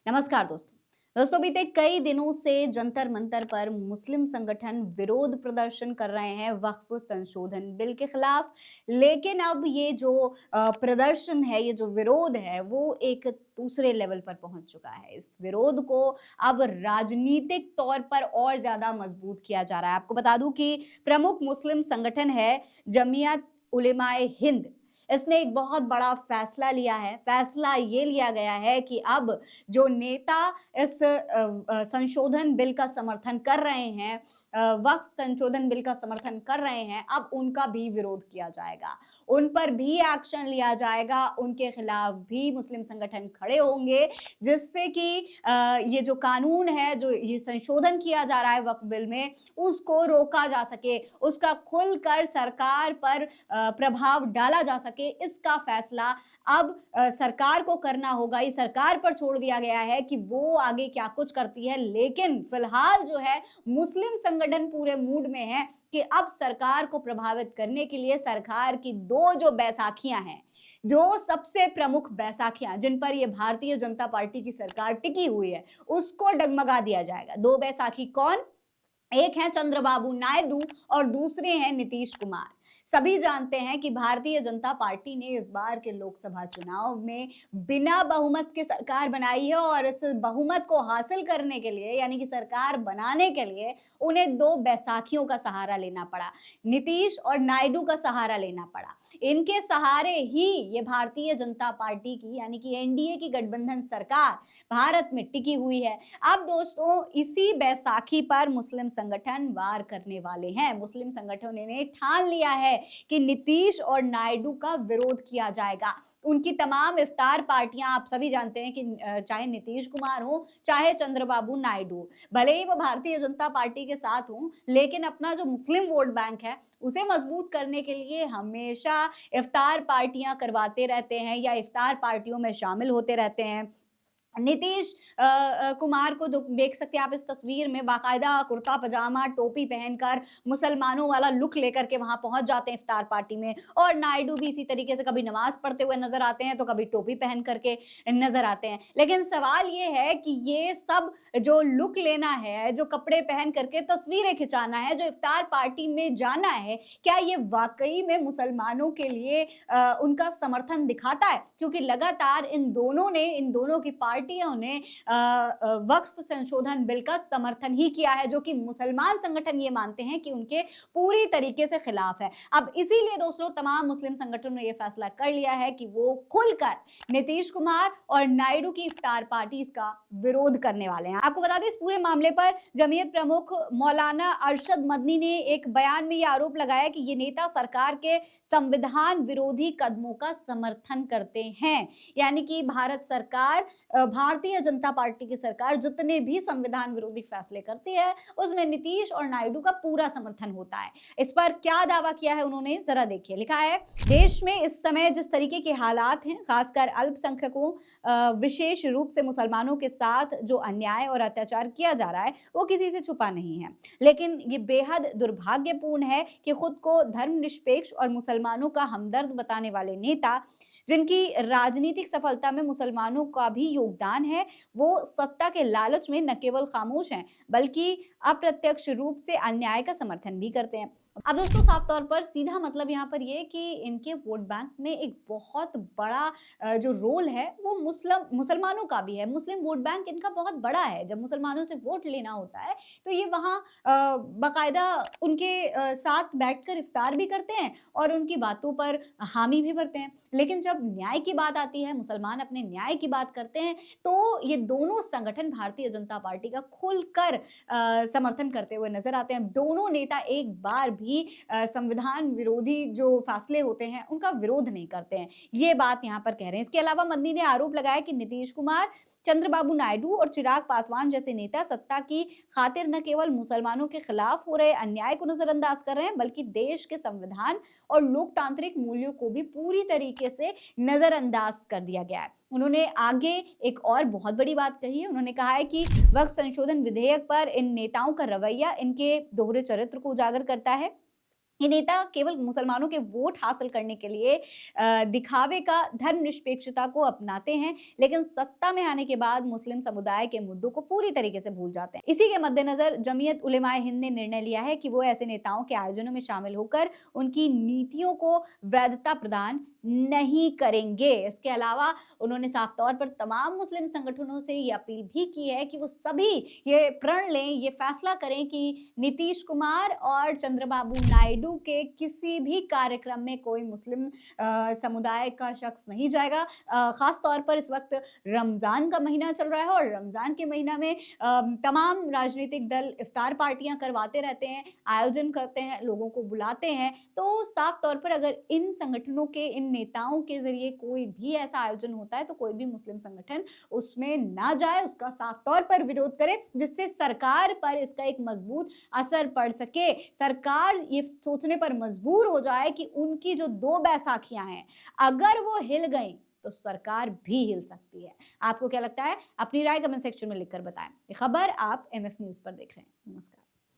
नमस्कार दोस्तों बीते कई दिनों से जंतर मंतर पर मुस्लिम संगठन विरोध प्रदर्शन कर रहे हैं वक्फ संशोधन बिल के खिलाफ। लेकिन अब ये जो प्रदर्शन है, ये जो विरोध है, वो एक दूसरे लेवल पर पहुंच चुका है। इस विरोध को अब राजनीतिक तौर पर और ज्यादा मजबूत किया जा रहा है। आपको बता दूं कि प्रमुख मुस्लिम संगठन है जमीयत उलेमाए हिंद। इसने एक बहुत बड़ा फैसला लिया है। फैसला ये लिया गया है कि अब जो नेता इस संशोधन बिल का समर्थन कर रहे हैं, वक्फ संशोधन बिल का समर्थन कर रहे हैं, अब उनका भी विरोध किया जाएगा, उन पर भी एक्शन लिया जाएगा, उनके खिलाफ भी मुस्लिम संगठन खड़े होंगे, जिससे कि ये जो कानून है, जो ये संशोधन किया जा रहा है वक्फ बिल में, उसको रोका जा सके, उसका खुलकर सरकार पर प्रभाव डाला जा सके। इसका फैसला अब सरकार को करना होगा। ये सरकार पर छोड़ दिया गया है कि वो आगे क्या कुछ करती है। लेकिन फिलहाल जो है मुस्लिम संगठन पूरे मूड में है कि अब सरकार को प्रभावित करने के लिए सरकार की दो जो बैसाखियां हैं, जो सबसे प्रमुख बैसाखियां जिन पर ये भारतीय जनता पार्टी की सरकार टिकी हुई है, उसको डगमगा दिया जाएगा। दो बैसाखी कौन? एक है चंद्रबाबू नायडू और दूसरे हैं नीतीश कुमार। सभी जानते हैं कि भारतीय जनता पार्टी ने इस बार के लोकसभा चुनाव में बिना बहुमत के सरकार बनाई है और इस बहुमत को हासिल करने के लिए, यानी कि सरकार बनाने के लिए, उन्हें दो बैसाखियों का सहारा लेना पड़ा, नीतीश और नायडू का सहारा लेना पड़ा। इनके सहारे ही ये भारतीय जनता पार्टी की, यानी कि एनडीए की गठबंधन सरकार भारत में टिकी हुई है। अब दोस्तों इसी बैसाखी पर मुस्लिम संगठन वार करने वाले हैं। मुस्लिम संगठनों ने ठान लिया है कि नीतीश और नायडू का विरोध किया जाएगा। उनकी तमाम इफ्तार पार्टियां, आप सभी जानते हैं कि चाहे नीतीश कुमार हो, चाहे चंद्रबाबू नायडू, भले ही वो भारतीय जनता पार्टी के साथ हों, लेकिन अपना जो मुस्लिम वोट बैंक है उसे मजबूत करने के लिए हमेशा इफ्तार पार्टियां करवाते रहते हैं या इफ्तार पार्टियों में शामिल होते रहते हैं। नीतीश कुमार को देख सकते हैं आप इस तस्वीर में, बाकायदा कुर्ता पजामा टोपी पहनकर मुसलमानों वाला लुक लेकर के वहां पहुंच जाते हैं इफ्तार पार्टी में। और नायडू भी इसी तरीके से कभी नमाज पढ़ते हुए नजर आते हैं तो कभी टोपी पहन करके नजर आते हैं। लेकिन सवाल ये है कि ये सब जो लुक लेना है, जो कपड़े पहन करके तस्वीरें खिंचाना है, जो इफ्तार पार्टी में जाना है, क्या ये वाकई में मुसलमानों के लिए उनका समर्थन दिखाता है? क्योंकि लगातार इन दोनों की पार्टियों ने वक्फ संशोधन बिल का समर्थन ही किया है, जो कि मुसलमान संगठन ये मानते हैं कि उनके पूरी तरीके से खिलाफ है। अब इसीलिए दोस्तों तमाम मुस्लिम संगठनों ने यह फैसला कर लिया है कि वो खुलकर नीतीश कुमार और नायडू की इफ्तार पार्टी का विरोध करने वाले हैं। आपको बता दें, इस पूरे मामले पर जमीयत प्रमुख मौलाना अरशद मदनी ने एक बयान में यह आरोप लगाया कि ये नेता सरकार के संविधान विरोधी कदमों का समर्थन करते हैं। यानी कि भारत सरकार, भारतीय जनता पार्टी की सरकार जितने भी संविधान विरोधी फैसले करती है उसमें नीतीश और नायडू का पूरा समर्थन होता है। इस पर क्या दावा किया है उन्होंने, जरा देखिए। लिखा है, देश में इस समय जिस तरीके के हालात हैं, खासकर अल्पसंख्यकों, विशेष रूप से मुसलमानों के साथ जो अन्याय और अत्याचार किया जा रहा है वो किसी से छुपा नहीं है। लेकिन ये बेहद दुर्भाग्यपूर्ण है कि खुद को धर्मनिरपेक्ष और मुसलमानों का हमदर्द बताने वाले नेता, जिनकी राजनीतिक सफलता में मुसलमानों का भी योगदान है, वो सत्ता के लालच में न केवल खामोश हैं बल्कि अप्रत्यक्ष रूप से अन्याय का समर्थन भी करते हैं। अब दोस्तों साफ तौर पर सीधा मतलब यहाँ पर ये कि इनके वोट बैंक में एक बहुत बड़ा जो रोल है वो मुसलमानों का भी है। मुस्लिम वोट बैंक इनका बहुत बड़ा है। जब मुसलमानों से वोट लेना होता है तो ये वहाँ बाकायदा उनके साथ बैठकर इफ्तार भी करते हैं और उनकी बातों पर हामी भी भरते हैं। लेकिन जब न्याय की बात आती है, मुसलमान अपने न्याय की बात करते हैं, तो ये दोनों संगठन भारतीय जनता पार्टी का खुलकर समर्थन करते हुए नजर आते हैं। दोनों नेता एक बार भी संविधान विरोधी जो फैसले होते हैं उनका विरोध नहीं करते हैं, ये बात यहाँ पर कह रहे हैं। इसके अलावा मदनी ने आरोप लगाया कि नीतीश कुमार, चंद्रबाबू नायडू और चिराग पासवान जैसे नेता सत्ता की खातिर न केवल मुसलमानों के खिलाफ हो रहे अन्याय को नजरअंदाज कर रहे हैं बल्कि देश के संविधान और लोकतांत्रिक मूल्यों को भी पूरी तरीके से नजरअंदाज कर दिया गया है। उन्होंने आगे एक और बहुत बड़ी बात कही है। उन्होंने कहा है कि वक्फ संशोधन विधेयक पर इन नेताओं का रवैया इनके दोहरे चरित्र को उजागर करता है। ये नेता केवल मुसलमानों के वोट हासिल करने के लिए दिखावे का धर्मनिरपेक्षता को अपनाते हैं, लेकिन सत्ता में आने के बाद मुस्लिम समुदाय के मुद्दों को पूरी तरीके से भूल जाते हैं। इसी के मद्देनजर जमीयत उलेमाए हिंद ने निर्णय लिया है कि वो ऐसे नेताओं के आयोजनों में शामिल होकर उनकी नीतियों को वैधता प्रदान नहीं करेंगे। इसके अलावा उन्होंने साफ तौर पर तमाम मुस्लिम संगठनों से ये अपील भी की है कि वो सभी ये प्रण लें, ये फैसला करें कि नीतीश कुमार और चंद्रबाबू नायडू के किसी भी कार्यक्रम में कोई मुस्लिम समुदाय का शख्स नहीं जाएगा। खास तौर पर इस वक्त रमजान का महीना चल रहा है और रमजान के महीना में तमाम राजनीतिक दल इफ्तार पार्टियां करवाते रहते हैं, आयोजन करते हैं, लोगों को बुलाते हैं। तो साफ तौर पर अगर इन संगठनों के, इन नेताओं के जरिए कोई भी ऐसा आयोजन होता है तो कोई भी मुस्लिम संगठन उसमें ना जाए, उसका साफ तौर पर विरोध करे, जिससे सरकार पर इसका एक मजबूत असर पड़ सके। सरकार ये सोचने पर मजबूर हो जाए कि उनकी जो 2 बैसाखियां हैं, अगर वो हिल गई तो सरकार भी हिल सकती है। आपको क्या लगता है? अपनी राय कमेंट सेक्शन में लिखकर बताएं। ये खबर आप एमएफ न्यूज़ पर देख रहे हैं। नमस्कार।